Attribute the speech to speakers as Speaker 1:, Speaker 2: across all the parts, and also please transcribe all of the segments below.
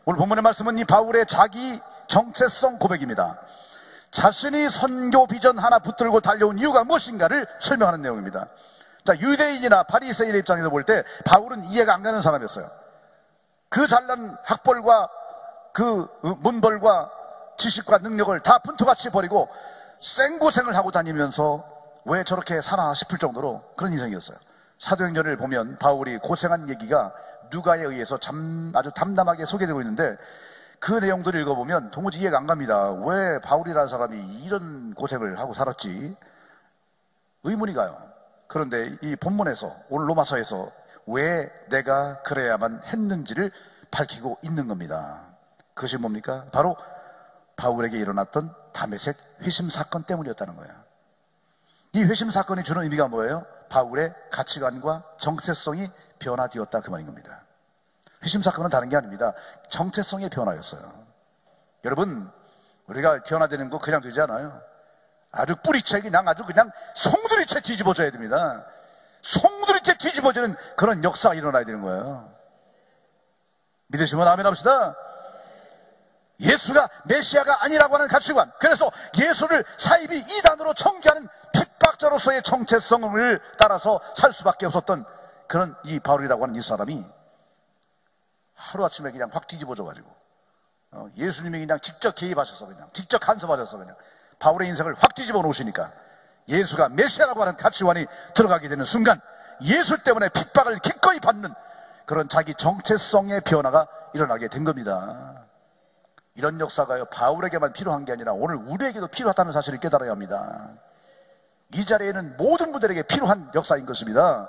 Speaker 1: 오늘 본문의 말씀은 이 바울의 자기 정체성 고백입니다. 자신이 선교 비전 하나 붙들고 달려온 이유가 무엇인가를 설명하는 내용입니다. 자, 유대인이나 바리새인의 입장에서 볼 때 바울은 이해가 안 가는 사람이었어요. 그 잘난 학벌과 그 문벌과 지식과 능력을 다 분투같이 버리고 생고생을 하고 다니면서 왜 저렇게 사나 싶을 정도로 그런 인생이었어요. 사도행전을 보면 바울이 고생한 얘기가 누가에 의해서 아주 담담하게 소개되고 있는데, 그 내용들을 읽어보면 도무지 이해가 안 갑니다. 왜 바울이라는 사람이 이런 고생을 하고 살았지? 의문이 가요. 그런데 이 본문에서, 오늘 로마서에서 왜 내가 그래야만 했는지를 밝히고 있는 겁니다. 그것이 뭡니까? 바로 바울에게 일어났던 다메섹 회심 사건 때문이었다는 거예요. 이 회심 사건이 주는 의미가 뭐예요? 바울의 가치관과 정체성이 변화되었다, 그 말인 겁니다. 회심 사건은 다른 게 아닙니다. 정체성의 변화였어요. 여러분, 우리가 변화되는 거 그냥 되지 않아요. 아주 뿌리채 그냥 송두리째 뒤집어져야 됩니다. 송두리째 뒤집어지는 그런 역사가 일어나야 되는 거예요. 믿으시면 아멘 합시다. 예수가 메시아가 아니라고 하는 가치관, 그래서 예수를 사이비 이단으로 청기하는 핍박자로서의 정체성을 따라서 살 수밖에 없었던 그런 이 바울이라고 하는 이 사람이 하루아침에 그냥 확 뒤집어져가지고 예수님이 그냥 직접 개입하셔서 그냥 직접 간섭하셔서 그냥 바울의 인생을 확 뒤집어 놓으시니까 예수가 메시아라고 하는 가치관이 들어가게 되는 순간 예수 때문에 핍박을 기꺼이 받는 그런 자기 정체성의 변화가 일어나게 된 겁니다. 이런 역사가요, 바울에게만 필요한 게 아니라 오늘 우리에게도 필요하다는 사실을 깨달아야 합니다. 이 자리에는 모든 분들에게 필요한 역사인 것입니다.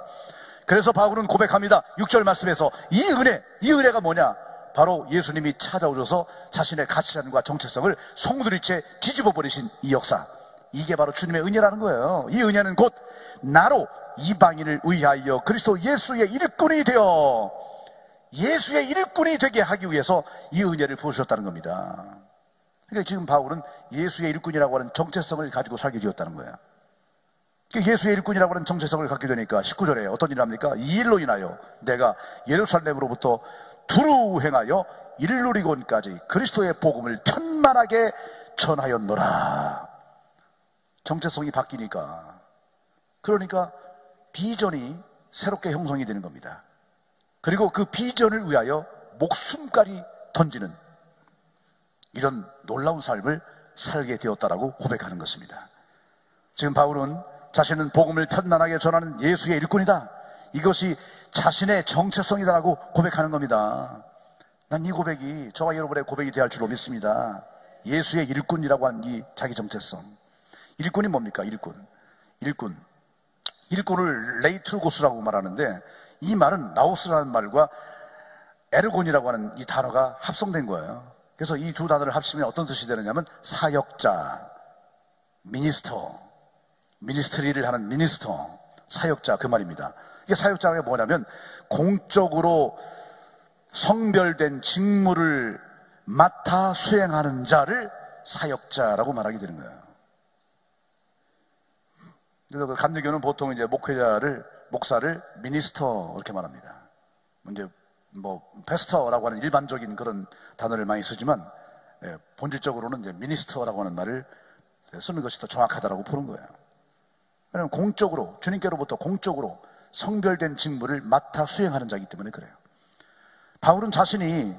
Speaker 1: 그래서 바울은 고백합니다. 6절 말씀에서 이 은혜가 뭐냐? 바로 예수님이 찾아오셔서 자신의 가치관과 정체성을 송두리째 뒤집어 버리신 이 역사, 이게 바로 주님의 은혜라는 거예요. 이 은혜는 곧 나로 이방인을 위하여 그리스도 예수의 일꾼이 되어 예수의 일꾼이 되게 하기 위해서 이 은혜를 부으셨다는 겁니다. 그러니까 지금 바울은 예수의 일꾼이라고 하는 정체성을 가지고 살게 되었다는 거예요. 예수의 일꾼이라고 하는 정체성을 갖게 되니까 19절에 어떤 일을 합니까? 이 일로 인하여 내가 예루살렘으로부터 두루 행하여 일루리곤까지 그리스도의 복음을 편만하게 전하였노라. 정체성이 바뀌니까, 그러니까 비전이 새롭게 형성이 되는 겁니다. 그리고 그 비전을 위하여 목숨까지 던지는 이런 놀라운 삶을 살게 되었다라고 고백하는 것입니다. 지금 바울은 자신은 복음을 편만하게 전하는 예수의 일꾼이다, 이것이 자신의 정체성이다라고 고백하는 겁니다. 난 이 고백이 저와 여러분의 고백이 되어 할 줄로 믿습니다. 예수의 일꾼이라고 하는 이 자기 정체성. 일꾼이 뭡니까? 일꾼을 레이트루고스라고 말하는데, 이 말은 라오스라는 말과 에르곤이라고 하는 이 단어가 합성된 거예요. 그래서 이 두 단어를 합치면 어떤 뜻이 되느냐면 사역자, 미니스트리를 하는 미니스터, 사역자, 그 말입니다. 이게 사역자가 뭐냐면 공적으로 성별된 직무를 맡아 수행하는 자를 사역자라고 말하게 되는 거예요. 그래서 그 감리교는 보통 이제 목사를 미니스터 이렇게 말합니다. 이제 패스터라고 하는 일반적인 그런 단어를 많이 쓰지만, 본질적으로는 이제 미니스터라고 하는 말을 쓰는 것이 더 정확하다라고 보는 거예요. 왜냐하면 공적으로, 주님께로부터 공적으로 성별된 직무를 맡아 수행하는 자이기 때문에 그래요. 바울은 자신이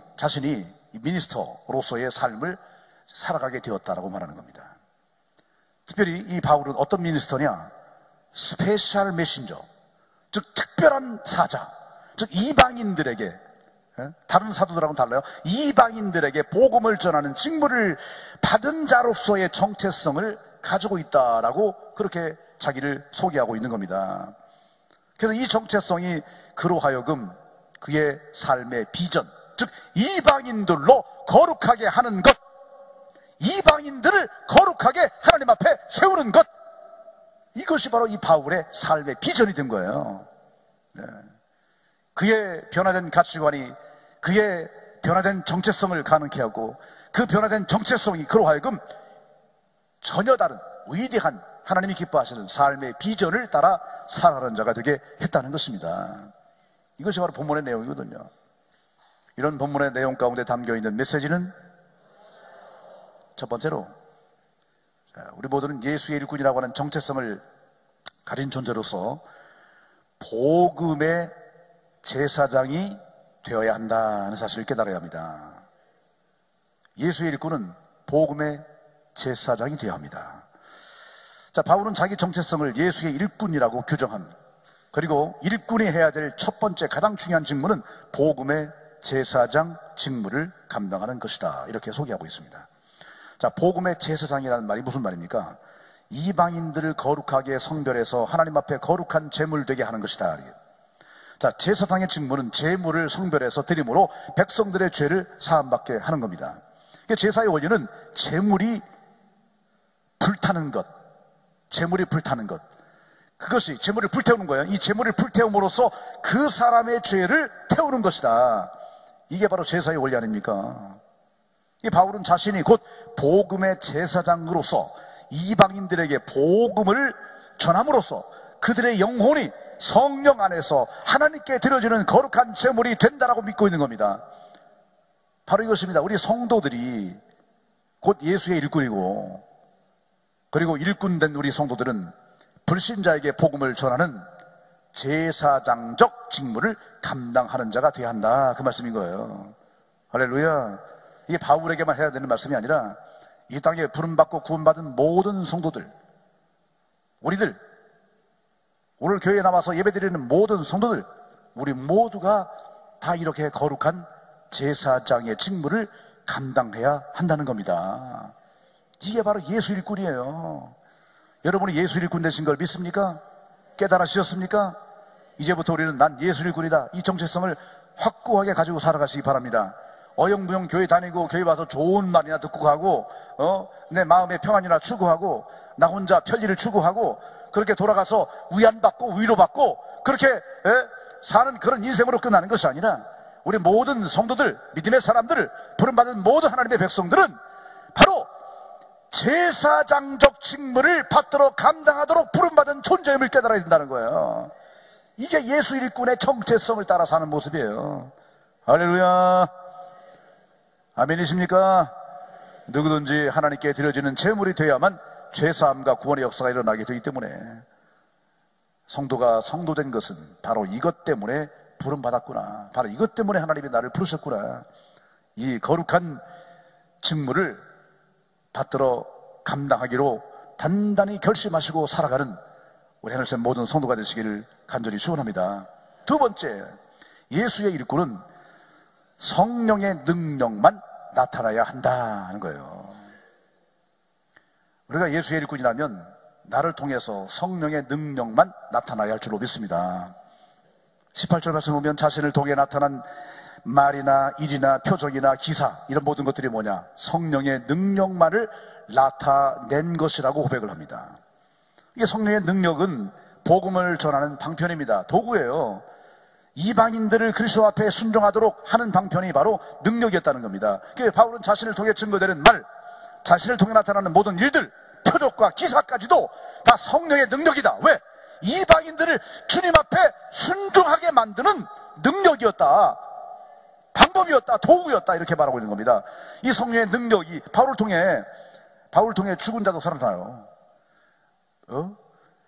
Speaker 1: 미니스터로서의 삶을 살아가게 되었다라고 말하는 겁니다. 특별히 이 바울은 어떤 미니스터냐? 스페셜 메신저, 즉 특별한 사자, 즉 이방인들에게, 다른 사도들하고는 달라요. 이방인들에게 복음을 전하는 직무를 받은 자로서의 정체성을 가지고 있다라고 그렇게 자기를 소개하고 있는 겁니다. 그래서 이 정체성이 그로 하여금 그의 삶의 비전, 즉 이방인들로 거룩하게 하는 것, 이방인들을 거룩하게 하나님 앞에 세우는 것, 이것이 바로 이 바울의 삶의 비전이 된 거예요. 그의 변화된 가치관이 그의 변화된 정체성을 가능케 하고, 그 변화된 정체성이 그로 하여금 전혀 다른 위대한 하나님이 기뻐하시는 삶의 비전을 따라 살아가는 자가 되게 했다는 것입니다. 이것이 바로 본문의 내용이거든요. 이런 본문의 내용 가운데 담겨있는 메시지는 첫 번째로, 우리 모두는 예수의 일꾼이라고 하는 정체성을 가진 존재로서 복음의 제사장이 되어야 한다는 사실을 깨달아야 합니다. 예수의 일꾼은 복음의 제사장이 되어야 합니다. 자, 바울은 자기 정체성을 예수의 일꾼이라고 규정합니다. 그리고 일꾼이 해야 될 첫 번째 가장 중요한 직무는 복음의 제사장 직무를 감당하는 것이다, 이렇게 소개하고 있습니다. 자, 복음의 제사장이라는 말이 무슨 말입니까? 이방인들을 거룩하게 성별해서 하나님 앞에 거룩한 제물 되게 하는 것이다. 자, 제사장의 직무는 제물을 성별해서 드림으로 백성들의 죄를 사함받게 하는 겁니다. 제사의 원리는 제물이 불타는 것, 제물이 불타는 것, 그것이 제물을 불태우는 거예요. 이 제물을 불태움으로써 그 사람의 죄를 태우는 것이다. 이게 바로 제사의 원리 아닙니까? 이 바울은 자신이 곧 복음의 제사장으로서 이방인들에게 복음을 전함으로써 그들의 영혼이 성령 안에서 하나님께 드려지는 거룩한 제물이 된다라고 믿고 있는 겁니다. 바로 이것입니다. 우리 성도들이 곧 예수의 일꾼이고, 그리고 일꾼된 우리 성도들은 불신자에게 복음을 전하는 제사장적 직무를 감당하는 자가 되어야 한다, 그 말씀인 거예요. 할렐루야. 이게 바울에게만 해야 되는 말씀이 아니라 이 땅에 부름받고 구원받은 모든 성도들, 우리들, 오늘 교회에 나와서 예배드리는 모든 성도들, 우리 모두가 다 이렇게 거룩한 제사장의 직무를 감당해야 한다는 겁니다. 이게 바로 예수 일꾼이에요. 여러분이 예수 일꾼 되신 걸 믿습니까? 깨달으셨습니까? 이제부터 우리는 난 예수 일꾼이다, 이 정체성을 확고하게 가지고 살아가시기 바랍니다. 어영부영 교회 다니고 교회 와서 좋은 말이나 듣고 가고, 내 마음의 평안이나 추구하고, 나 혼자 편리를 추구하고, 그렇게 돌아가서 위안받고 위로받고 그렇게 사는 그런 인생으로 끝나는 것이 아니라, 우리 모든 성도들, 믿음의 사람들, 부름받은 모든 하나님의 백성들은 바로 제사장적 직무를 받도록 감당하도록 부름받은 존재임을 깨달아야 된다는 거예요. 이게 예수 일꾼의 정체성을 따라 사는 모습이에요. 할렐루야. 아멘이십니까? 누구든지 하나님께 드려지는 제물이 되어야만 죄사함과 구원의 역사가 일어나게 되기 때문에, 성도가 성도된 것은 바로 이것 때문에 부름받았구나, 바로 이것 때문에 하나님이 나를 부르셨구나, 이 거룩한 직무를 받들어 감당하기로 단단히 결심하시고 살아가는 우리 하늘의 모든 성도가 되시기를 간절히 축원합니다. 두 번째, 예수의 일꾼은 성령의 능력만 나타나야 한다는 거예요. 우리가 예수의 일꾼이라면 나를 통해서 성령의 능력만 나타나야 할 줄로 믿습니다. 18절 말씀 보면 자신을 통해 나타난 말이나 일이나 표적이나 기사, 이런 모든 것들이 뭐냐? 성령의 능력만을 나타낸 것이라고 고백을 합니다. 이게 성령의 능력은 복음을 전하는 방편입니다. 도구예요. 이방인들을 그리스도 앞에 순종하도록 하는 방편이 바로 능력이었다는 겁니다. 그래서 바울은 자신을 통해 증거되는 말, 자신을 통해 나타나는 모든 일들, 표적과 기사까지도 다 성령의 능력이다. 왜? 이방인들을 주님 앞에 순종하게 만드는 능력이었다, 방법이었다, 도구였다, 이렇게 말하고 있는 겁니다. 이 성령의 능력이 바울을 통해 죽은 자도 살아나요.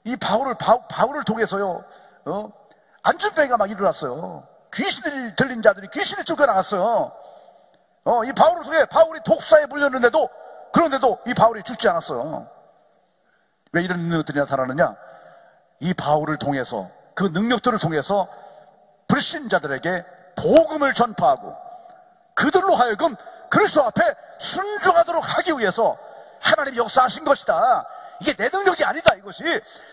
Speaker 1: 이 바울을 통해서요, 안전병이가 막 일어났어요. 귀신이 들린 자들이 귀신이 쫓겨나갔어요. 이 바울을 통해 바울이 독사에 물렸는데도, 그런데도 이 바울이 죽지 않았어요. 왜 이런 능력들이 나타나느냐? 이 바울을 통해서, 그 능력들을 통해서 불신자들에게 복음을 전파하고 그들로 하여금 그리스도 앞에 순종하도록 하기 위해서 하나님이 역사하신 것이다. 이게 내 능력이 아니다. 이것이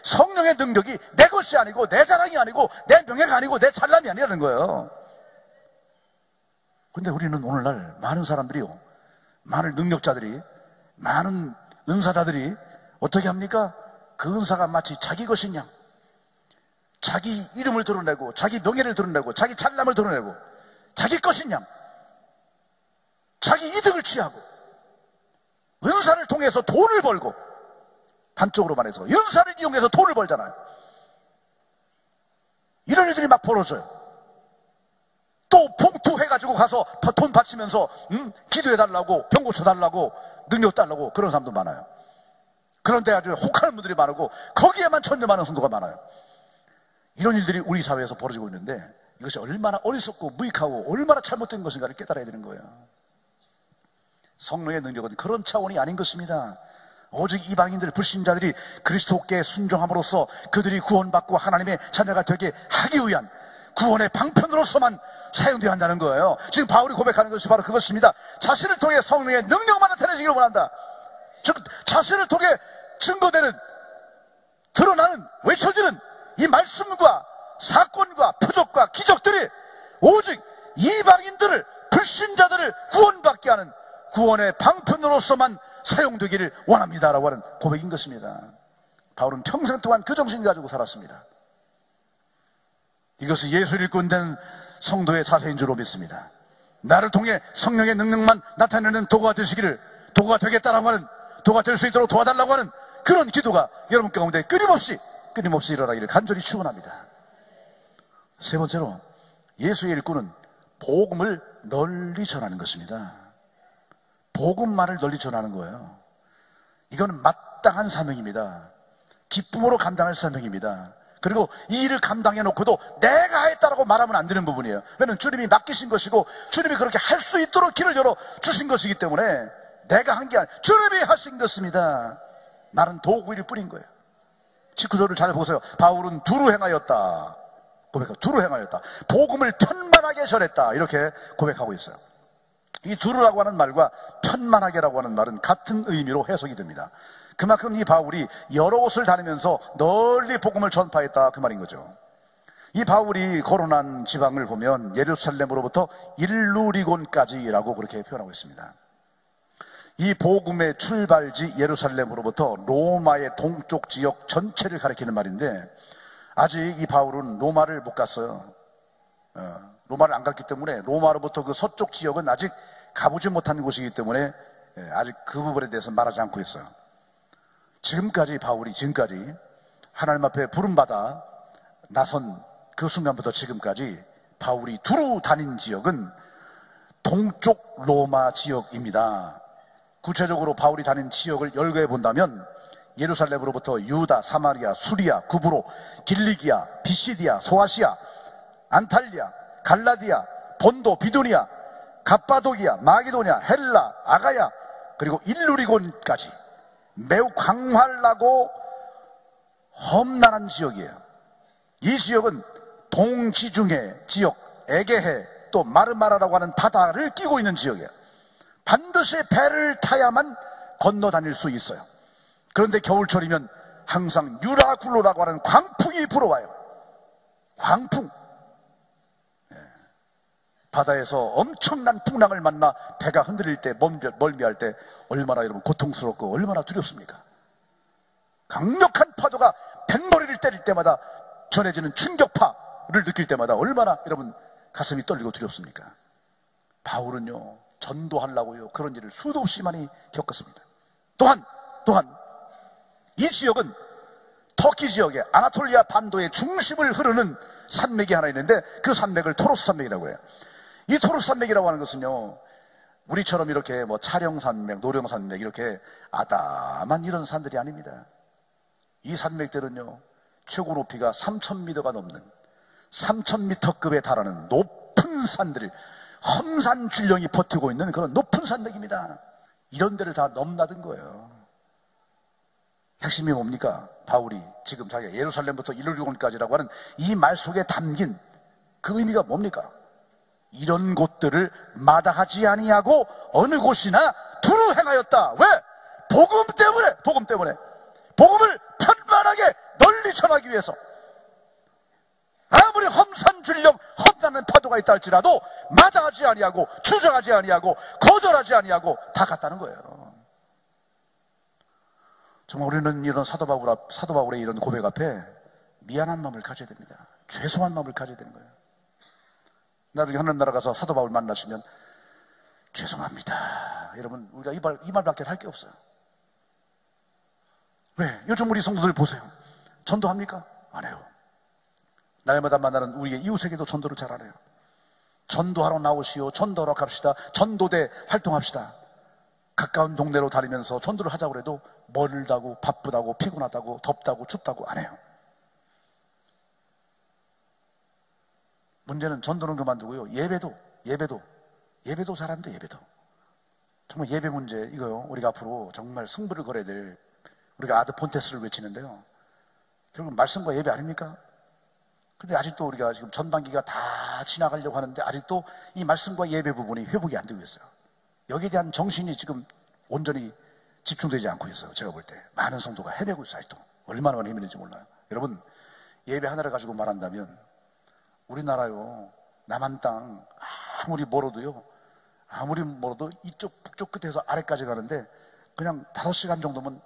Speaker 1: 성령의 능력이 내 것이 아니고, 내 자랑이 아니고, 내 명예가 아니고, 내 잘남이 아니라는 거예요. 근데 우리는 오늘날 많은 사람들이요, 많은 능력자들이, 많은 은사자들이 어떻게 합니까? 그 은사가 마치 자기 것이냐, 자기 이름을 드러내고, 자기 명예를 드러내고, 자기 잘남을 드러내고, 자기 것이냐, 자기 이득을 취하고, 은사를 통해서 돈을 벌고, 단적으로 말해서 은사를 이용해서 돈을 벌잖아요. 이런 일들이 막 벌어져요. 또 봉투회가 가지고 가서 돈 바치면서 기도해달라고, 병 고쳐달라고, 능력 달라고 그런 사람도 많아요. 그런데 아주 혹하는 분들이 많고 거기에만 천념하는 성도가 많아요. 이런 일들이 우리 사회에서 벌어지고 있는데 이것이 얼마나 어리석고 무익하고 얼마나 잘못된 것인가를 깨달아야 되는 거예요. 성령의 능력은 그런 차원이 아닌 것입니다. 오직 이방인들, 불신자들이 그리스도께 순종함으로써 그들이 구원받고 하나님의 자녀가 되게 하기 위한 구원의 방편으로서만 사용되어야 한다는 거예요. 지금 바울이 고백하는 것이 바로 그것입니다. 자신을 통해 성령의 능력만 나타내시기를 원한다. 즉 자신을 통해 증거되는, 드러나는, 외쳐지는 이 말씀과 사건과 표적과 기적들이 오직 이방인들을, 불신자들을 구원받게 하는 구원의 방편으로서만 사용되기를 원합니다라고 하는 고백인 것입니다. 바울은 평생 동안 그 정신을 가지고 살았습니다. 이것은 예수를 입고 있는 성도의 자세인 줄로 믿습니다. 나를 통해 성령의 능력만 나타내는 도구가 되시기를, 도구가 되겠다라고 하는, 도구가 될 수 있도록 도와달라고 하는 그런 기도가 여러분 가운데 끊임없이 일어나기를 간절히 축원합니다. 세 번째로, 예수의 일꾼은 복음을 널리 전하는 것입니다. 복음만을 널리 전하는 거예요. 이건 마땅한 사명입니다. 기쁨으로 감당할 사명입니다. 그리고 이 일을 감당해 놓고도 내가 했다라고 말하면 안 되는 부분이에요. 왜냐하면 주님이 맡기신 것이고 주님이 그렇게 할 수 있도록 길을 열어 주신 것이기 때문에 내가 한 게 아니라 주님이 하신 것입니다. 나는 도구일 뿐인 거예요. 19절을 잘 보세요. 바울은 두루 행하였다. 두루 행하였다. 복음을 편만하게 전했다. 이렇게 고백하고 있어요. 이 두루라고 하는 말과 편만하게라고 하는 말은 같은 의미로 해석이 됩니다. 그만큼 이 바울이 여러 곳을 다니면서 널리 복음을 전파했다, 그 말인 거죠. 이 바울이 거론한 지방을 보면 예루살렘으로부터 일루리곤까지라고 그렇게 표현하고 있습니다. 이 복음의 출발지 예루살렘으로부터 로마의 동쪽 지역 전체를 가리키는 말인데, 아직 이 바울은 로마를 못 갔어요. 로마를 안 갔기 때문에 로마로부터 그 서쪽 지역은 아직 가보지 못한 곳이기 때문에 아직 그 부분에 대해서 말하지 않고 있어요. 바울이 지금까지 하나님 앞에 부름받아 나선 그 순간부터 지금까지 바울이 두루 다닌 지역은 동쪽 로마 지역입니다. 구체적으로 바울이 다닌 지역을 열거해 본다면 예루살렘으로부터 유다, 사마리아, 수리아, 구브로, 길리기아, 비시디아, 소아시아, 안탈리아, 갈라디아, 본도, 비두니아, 갑바도기아, 마게도냐, 헬라, 아가야, 그리고 일루리곤까지 매우 광활하고 험난한 지역이에요. 이 지역은 동지중해 지역, 에게해, 또 마르마라라고 하는 바다를 끼고 있는 지역이에요. 반드시 배를 타야만 건너 다닐 수 있어요. 그런데 겨울철이면 항상 유라굴로라고 하는 광풍이 불어와요. 광풍. 바다에서 엄청난 풍랑을 만나 배가 흔들릴 때, 멀미할 때 얼마나 여러분 고통스럽고 얼마나 두렵습니까? 강력한 파도가 뱃머리를 때릴 때마다 전해지는 충격파를 느낄 때마다 얼마나 여러분 가슴이 떨리고 두렵습니까? 바울은요, 전도하려고요 그런 일을 수도 없이 많이 겪었습니다. 또한 이 지역은 터키 지역의 아나톨리아 반도의 중심을 흐르는 산맥이 하나 있는데 그 산맥을 토로스 산맥이라고 해요. 이 토로스 산맥이라고 하는 것은요, 우리처럼 이렇게 뭐 차령산맥, 노령산맥 이렇게 아담한 이런 산들이 아닙니다. 이 산맥들은요, 최고 높이가 3,000m가 넘는 3,000m급에 달하는 높은 산들을 험산줄령이 버티고 있는 그런 높은 산맥입니다. 이런 데를 다 넘나든 거예요. 핵심이 뭡니까? 바울이 지금 자기가 예루살렘부터 일루리곤까지라고 하는 이 말 속에 담긴 그 의미가 뭡니까? 이런 곳들을 마다하지 아니하고 어느 곳이나 두루 행하였다. 왜? 복음 때문에 복음을 편만하게 널리 전하기 위해서. 아무리 험산줄령 험난한 파도가 있다 할지라도 마다하지 아니하고 주저하지 아니하고 거절하지 아니하고 다 갔다는 거예요. 정말 우리는 이런 사도 바울의 이런 고백 앞에 미안한 마음을 가져야 됩니다. 죄송한 마음을 가져야 되는 거예요. 나중에 하나님 나라 가서 사도 바울 만나시면 죄송합니다. 여러분, 우리가 이 말밖에 할 게 없어요. 왜? 요즘 우리 성도들 보세요. 전도합니까? 안 해요. 날마다 만나는 우리의 이웃에게도 전도를 잘 안 해요. 전도하러 나오시오. 전도하러 갑시다. 전도대 활동합시다. 가까운 동네로 다니면서 전도를 하자고 해도 멀다고, 바쁘다고, 피곤하다고, 덥다고, 춥다고 안 해요. 문제는 전도는 그만두고요, 예배도 잘 안 돼. 예배도 정말 예배 문제, 이거요, 우리가 앞으로 정말 승부를 걸어야 될, 우리가 아드 폰테스를 외치는데요, 결국 말씀과 예배 아닙니까? 근데 아직도 우리가 지금 전반기가 다 지나가려고 하는데 아직도 이 말씀과 예배 부분이 회복이 안 되고 있어요. 여기에 대한 정신이 지금 온전히 집중되지 않고 있어요. 제가 볼 때 많은 성도가 헤매고 있어요. 아직도 얼마나 많이 헤매는지 몰라요. 여러분, 예배 하나를 가지고 말한다면 우리나라요, 남한 땅 아무리 멀어도 이쪽 북쪽 끝에서 아래까지 가는데 그냥 5시간 정도면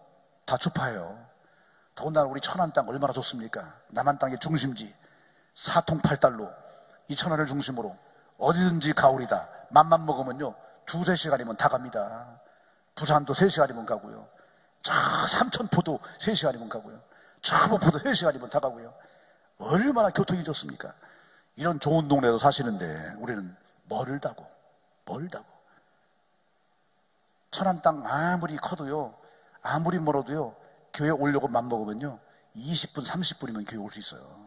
Speaker 1: 다 주파해요. 더군다나 우리 천안 땅 얼마나 좋습니까? 남한 땅의 중심지, 사통팔달로 이 천안을 중심으로 어디든지 가오리다. 맘만 먹으면요 2-3시간이면 다 갑니다. 부산도 3시간이면 가고요, 저 삼천포도 3시간이면 가고요, 저 목포도 3시간이면 다 가고요. 얼마나 교통이 좋습니까? 이런 좋은 동네도 사시는데 우리는 멀다고. 천안 땅 아무리 커도요, 아무리 멀어도요, 교회 오려고 맘먹으면요 20분 30분이면 교회 올 수 있어요.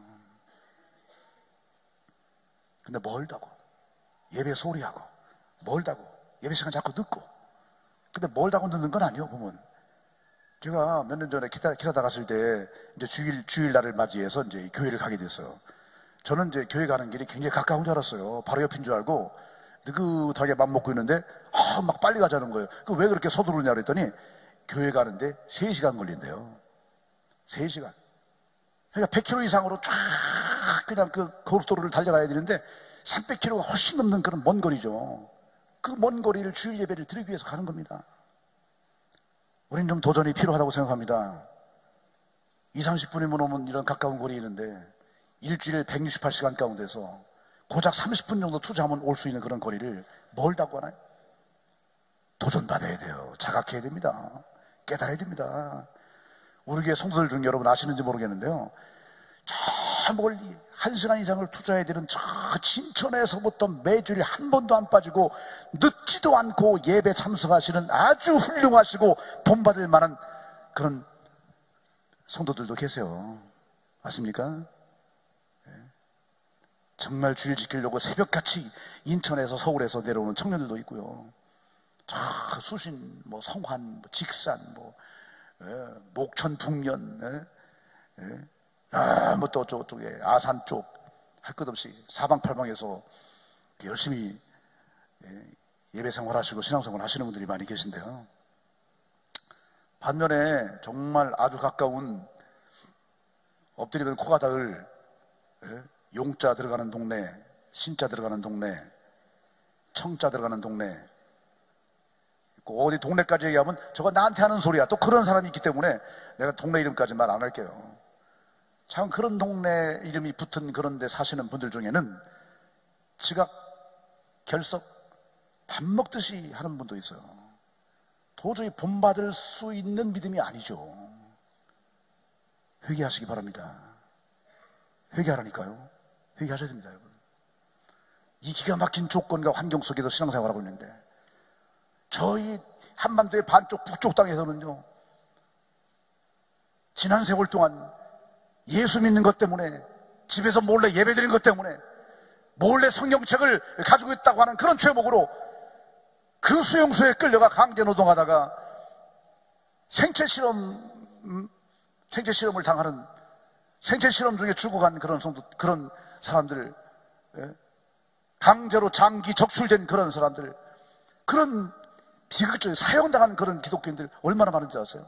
Speaker 1: 근데 멀다고. 예배 소리하고 멀다고. 예배 시간 자꾸 늦고. 근데 멀다고 늦는 건 아니에요. 보면 제가 몇 년 전에 키라다 갔을 때 이제 주일날을 맞이해서 이제 교회를 가게 됐어요. 저는 이제 교회 가는 길이 굉장히 가까운 줄 알았어요. 바로 옆인 줄 알고 느긋하게 맘 먹고 있는데 막 빨리 가자는 거예요. 왜 그렇게 서두르냐 그랬더니 교회 가는데 3시간 걸린대요. 3시간. 그러니까 100km 이상으로 쫙 그냥 그 고속도로를 달려가야 되는데 300km가 훨씬 넘는 그런 먼 거리죠. 그 먼 거리를 주일 예배를 드리기 위해서 가는 겁니다. 우리는 좀 도전이 필요하다고 생각합니다. 20-30분이면 오면 이런 가까운 거리에 있는데 일주일 168시간 가운데서 고작 30분 정도 투자하면 올 수 있는 그런 거리를 멀다고 하나요? 도전받아야 돼요. 자각해야 됩니다. 깨달아야 됩니다. 우리 교회 성도들 중 여러분 아시는지 모르겠는데요, 저 멀리 1시간 이상을 투자해야 되는 저 진천에서부터 매주일 한 번도 안 빠지고 늦지도 않고 예배 참석하시는 아주 훌륭하시고 본받을 만한 그런 성도들도 계세요. 아십니까? 정말 주일 지키려고 새벽같이 인천에서 서울에서 내려오는 청년들도 있고요. 저 수신, 성환, 직산, 목천 북면, 또 저쪽에 아산 쪽 할 것 없이 사방팔방에서 열심히 예배 생활하시고 신앙생활 하시는 분들이 많이 계신데요. 반면에 정말 아주 가까운 엎드리면 코가 닿을 용자 들어가는 동네, 신자 들어가는 동네, 청자 들어가는 동네, 어디 동네까지 얘기하면 저거 나한테 하는 소리야, 또 그런 사람이 있기 때문에 내가 동네 이름까지 말 안 할게요. 참 그런 동네 이름이 붙은 그런 데 사시는 분들 중에는 지각, 결석, 밥 먹듯이 하는 분도 있어요. 도저히 본받을 수 있는 믿음이 아니죠. 회개하시기 바랍니다. 회개하라니까요. 회개하셔야 됩니다, 여러분. 이 기가 막힌 조건과 환경 속에서 신앙생활하고 있는데 저희 한반도의 반쪽 북쪽 땅에서는요, 지난 세월 동안 예수 믿는 것 때문에, 집에서 몰래 예배드린 것 때문에, 몰래 성경책을 가지고 있다고 하는 그런 죄목으로 그 수용소에 끌려가 강제 노동하다가 생체 실험을 당하는, 생체 실험 중에 죽어간 그런 사람들, 강제로 장기 적출된 그런 사람들, 그런 비극적인 사형당한 그런 기독교인들 얼마나 많은지 아세요?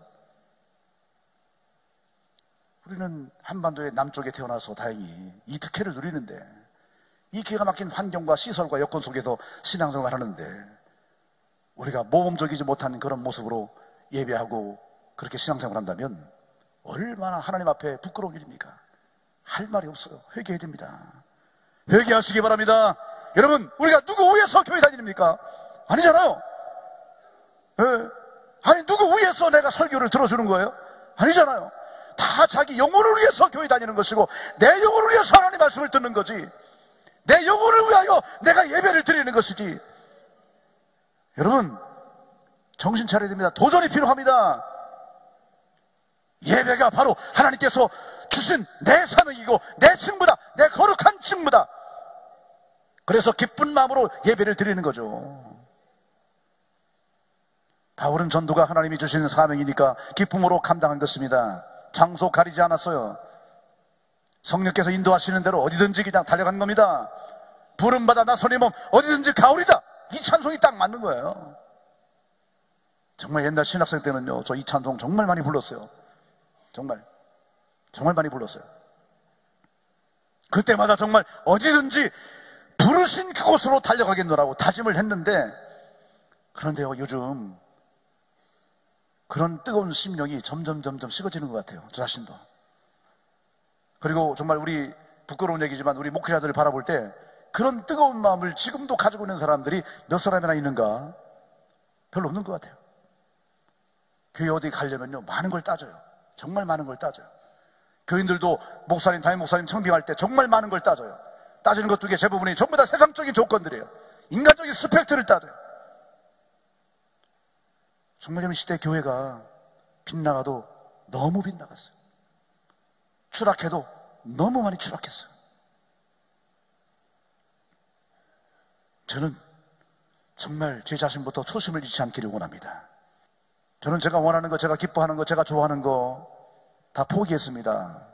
Speaker 1: 우리는 한반도의 남쪽에 태어나서 다행히 이 특혜를 누리는데, 이 기가 막힌 환경과 시설과 여건 속에서 신앙생활을 하는데 우리가 모범적이지 못한 그런 모습으로 예배하고 그렇게 신앙생활을 한다면 얼마나 하나님 앞에 부끄러운 일입니까? 할 말이 없어요. 회개해야 됩니다. 회개하시기 바랍니다. 여러분, 우리가 누구 위해서 교회 다닙니까? 아니잖아요. 아니, 누구 위해서 내가 설교를 들어주는 거예요? 아니잖아요. 다 자기 영혼을 위해서 교회 다니는 것이고 내 영혼을 위해서 하나님 말씀을 듣는 거지. 내 영혼을 위하여 내가 예배를 드리는 것이지. 여러분, 정신 차려야 됩니다. 도전이 필요합니다. 예배가 바로 하나님께서 주신 내 사명이고 내 직무다. 내 거룩한 직무다. 그래서 기쁜 마음으로 예배를 드리는 거죠. 바울은 전도가 하나님이 주신 사명이니까 기쁨으로 감당한 것입니다. 장소 가리지 않았어요. 성령께서 인도하시는 대로 어디든지 그냥 달려간 겁니다. 부름받아 나서니 몸 어디든지 가오리다. 이 찬송이 딱 맞는 거예요. 정말 옛날 신학생 때는요, 저 이 찬송 정말 많이 불렀어요. 정말 많이 불렀어요. 그때마다 정말 어디든지 부르신 그곳으로 달려가겠노라고 다짐을 했는데, 그런데요, 요즘 그런 뜨거운 심령이 점점 식어지는 것 같아요. 저 자신도. 그리고 정말 우리 부끄러운 얘기지만 우리 목회자들을 바라볼 때 그런 뜨거운 마음을 지금도 가지고 있는 사람들이 몇 사람이나 있는가? 별로 없는 것 같아요. 교회 어디 가려면요, 많은 걸 따져요. 정말 많은 걸 따져요. 교인들도 목사님, 담임 목사님 청빙할 때 정말 많은 걸 따져요. 따지는 것 중에 대부분이 전부 다 세상적인 조건들이에요. 인간적인 스펙트를 따져요. 정말 이 시대 교회가 빗나가도 너무 빗나갔어요. 추락해도 너무 많이 추락했어요. 저는 정말 제 자신부터 초심을 잃지 않기를 원합니다. 저는 제가 원하는 거, 제가 기뻐하는 거, 제가 좋아하는 거 다 포기했습니다.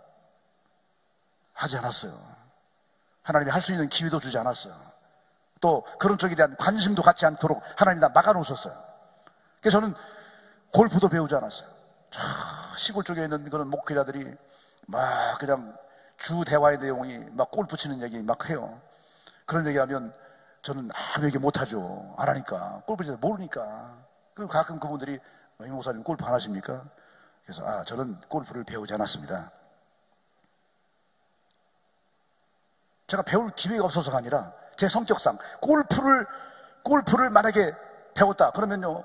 Speaker 1: 하지 않았어요. 하나님이 할 수 있는 기회도 주지 않았어요. 또 그런 쪽에 대한 관심도 갖지 않도록 하나님이 다 막아놓으셨어요. 그래서 저는 골프도 배우지 않았어요. 시골 쪽에 있는 그런 목회자들이 막 그냥 주 대화의 내용이 막 골프 치는 얘기 막 해요. 그런 얘기하면 저는 아무 얘기 못하죠. 안 하니까. 골프 잘 모르니까. 그리고 가끔 그분들이 이 목사님 골프 안 하십니까? 그래서 저는 골프를 배우지 않았습니다. 제가 배울 기회가 없어서가 아니라 제 성격상 골프를 만약에 배웠다 그러면요,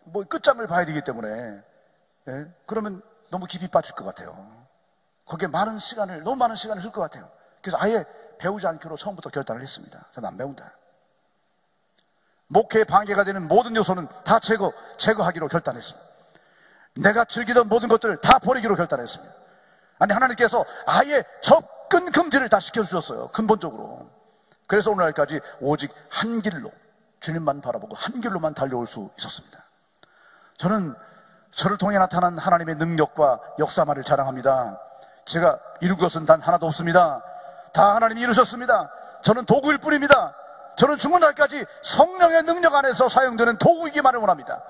Speaker 1: 뭐 끝장을 봐야 되기 때문에, 예? 그러면 너무 깊이 빠질 것 같아요. 거기에 너무 많은 시간을 쓸 것 같아요. 그래서 아예 배우지 않기로 처음부터 결단을 했습니다. 저는 안 배운다. 목회에 방해가 되는 모든 요소는 다 제거하기로 결단했습니다. 내가 즐기던 모든 것들을 다 버리기로 결단했습니다. 아니, 하나님께서 아예 접근 금지를 다 시켜주셨어요. 근본적으로. 그래서 오늘날까지 오직 한 길로, 주님만 바라보고 한 길로만 달려올 수 있었습니다. 저는 저를 통해 나타난 하나님의 능력과 역사만을 자랑합니다. 제가 이룬 것은 단 하나도 없습니다. 다 하나님이 이루셨습니다. 저는 도구일 뿐입니다. 저는 죽는 날까지 성령의 능력 안에서 사용되는 도구이기만을 원합니다.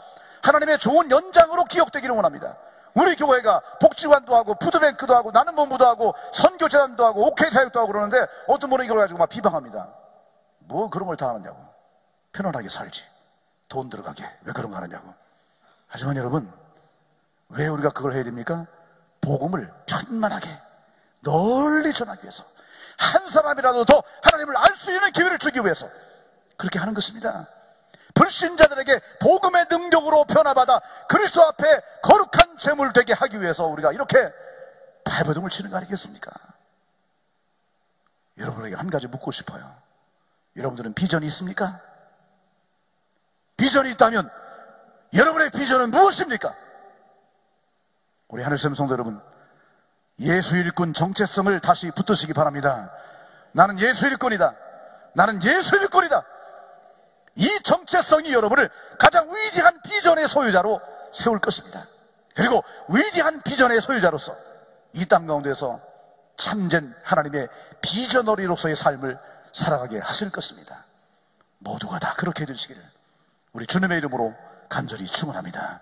Speaker 1: 하나님의 좋은 연장으로 기억되기를 원합니다. 우리 교회가 복지관도 하고 푸드뱅크도 하고 나는 본부도 하고 선교재단도 하고 오케이 사역도 하고 그러는데 어떤 분은 이걸 가지고 막 비방합니다. 뭐 그런 걸 다 하느냐고. 편안하게 살지. 돈 들어가게. 왜 그런 거 하느냐고. 하지만 여러분, 왜 우리가 그걸 해야 됩니까? 복음을 편만하게 널리 전하기 위해서, 한 사람이라도 더 하나님을 알 수 있는 기회를 주기 위해서 그렇게 하는 것입니다. 불신자들에게 복음의 능력으로 변화받아 그리스도 앞에 거룩한 제물 되게 하기 위해서 우리가 이렇게 발버둥을 치는 거 아니겠습니까? 여러분에게 한 가지 묻고 싶어요. 여러분들은 비전이 있습니까? 비전이 있다면 여러분의 비전은 무엇입니까? 우리 하늘샘 성도 여러분, 예수 일꾼 정체성을 다시 붙드시기 바랍니다. 나는 예수 일꾼이다. 나는 예수 일꾼이다. 이 정체성이 여러분을 가장 위대한 비전의 소유자로 세울 것입니다. 그리고 위대한 비전의 소유자로서 이 땅 가운데서 참된 하나님의 비전어리로서의 삶을 살아가게 하실 것입니다. 모두가 다 그렇게 해주시기를 우리 주님의 이름으로 간절히 축원합니다.